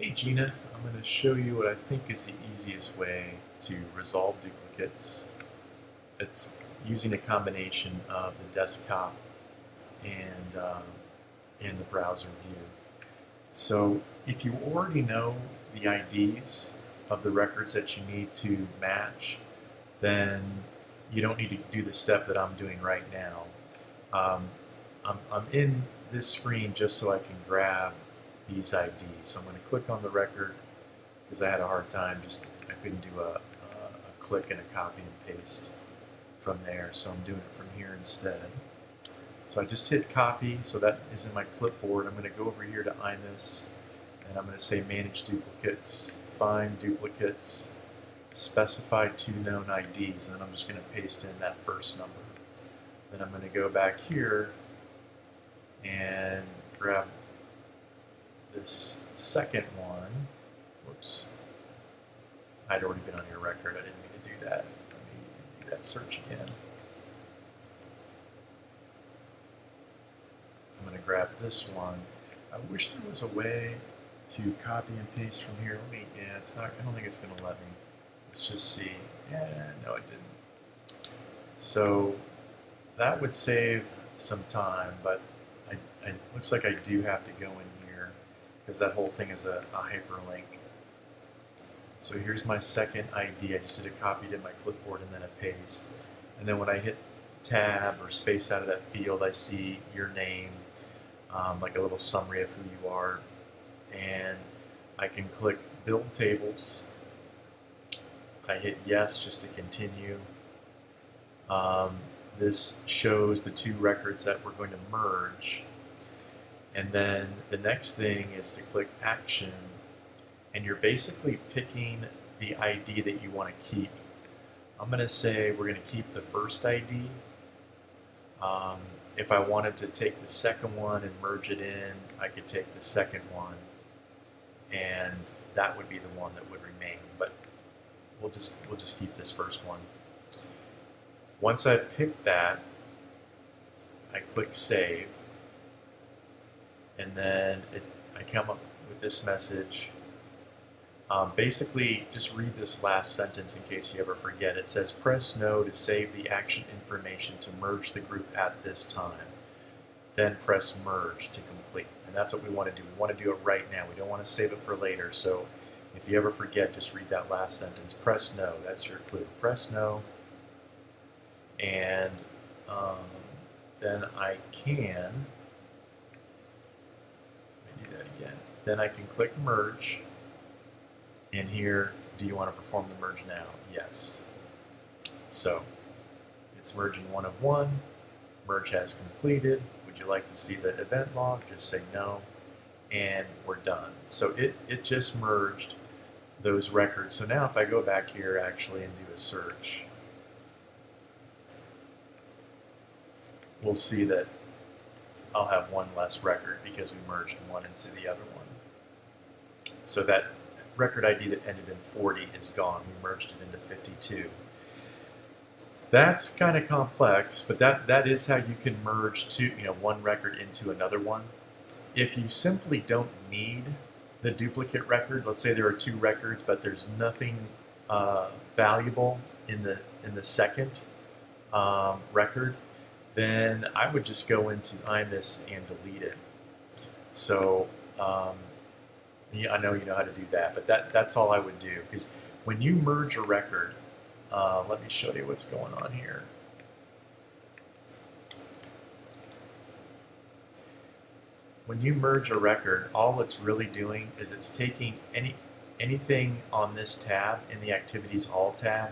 Hey Gina, I'm going to show you what I think is the easiest way to resolve duplicates. It's using a combination of the desktop and the browser view. So if you already know the IDs of the records that you need to match, then you don't need to do the step that I'm doing right now. Um, I'm in this screen just so I can grab these IDs. So I'm going to click on the record because I had a hard time, I couldn't do a click and a copy and paste from there, so I'm doing it from here instead. So I just hit copy, so that is in my clipboard. I'm going to go over here to iMIS, and I'm going to say manage duplicates, find duplicates, specify two known IDs, and then I'm just going to paste in that first number. Then I'm going to go back here and grab this second one. Whoops. I'd already been on your record. I didn't mean to do that. Let me do that search again. I'm going to grab this one. I wish there was a way to copy and paste from here. Yeah, it's not. I don't think it's going to let me. Let's just see. Yeah, no, it didn't. So that would save some time, but it looks like I do have to go in here because that whole thing is a hyperlink. So here's my second ID. I just did a copy to my clipboard and then a paste. And then when I hit tab or space out of that field, I see your name, like a little summary of who you are. And I can click build tables. I hit yes just to continue. This shows the two records that we're going to merge. And then the next thing is to click action, and you're basically picking the ID that you want to keep. I'm going to say we're going to keep the first ID. If I wanted to take the second one and merge it in, I could take the second one, and that would be the one that would remain. But we'll just keep this first one. Once I've picked that, I click save, and then I come up with this message. Basically, just read this last sentence in case you ever forget. It says, press no to save the action information to merge the group at this time. Then press merge to complete. And that's what we want to do. We want to do it right now. We don't want to save it for later. So if you ever forget, just read that last sentence. Press no. That's your clue. Press no. And then I can, let me do that again. Then I can click merge. And here, do you want to perform the merge now? Yes. So it's merging one of one. Merge has completed. Would you like to see the event log? Just say no, and we're done. So it just merged those records. So now if I go back here actually and do a search, we'll see that I'll have one less record because we merged one into the other one. So that record ID that ended in 40 is gone. We merged it into 52. That's kind of complex, but that is how you can merge one record into another one. If you simply don't need the duplicate record, let's say there are two records, but there's nothing valuable in the second record, then I would just go into iMIS and delete it. So I know you know how to do that, but that's all I would do. Because when you merge a record, let me show you what's going on here. When you merge a record, all it's really doing is it's taking anything on this tab in the Activities All tab,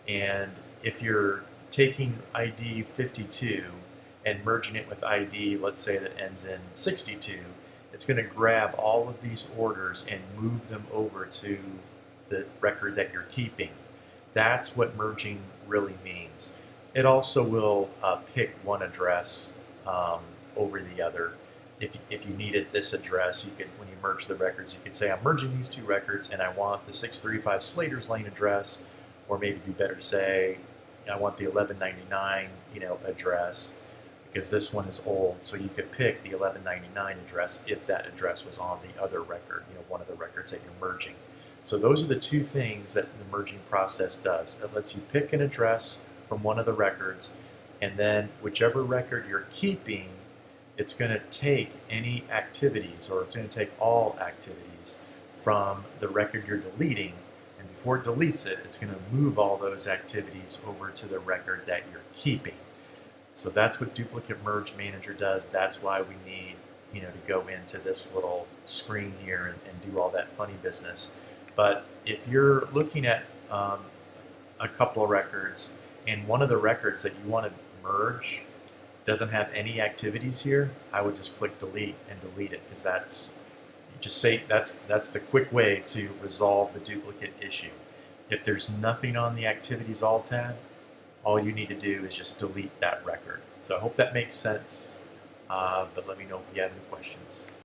and if you're taking ID 52 and merging it with ID, let's say that ends in 62, it's going to grab all of these orders and move them over to the record that you're keeping. That's what merging really means. It also will pick one address over the other. If you needed this address, you could, when you merge the records, you could say, I'm merging these two records and I want the 635 Slater's Lane address, or maybe it'd be better to say, I want the 1199 address. because this one is old. So you could pick the 1199 address if that address was on the other record, one of the records that you're merging. So those are the two things that the merging process does. It lets you pick an address from one of the records, and then whichever record you're keeping, it's going to take any activities, or it's going to take all activities from the record you're deleting, and before it deletes it, it's going to move all those activities over to the record that you're keeping. So that's what Duplicate Merge Manager does. That's why we need to go into this little screen here and do all that funny business. But if you're looking at a couple of records, and one of the records that you want to merge doesn't have any activities here, I would just click delete and delete it, because that's the quick way to resolve the duplicate issue. If there's nothing on the Activities All tab, all you need to do is just delete that record. So I hope that makes sense, but let me know if you have any questions.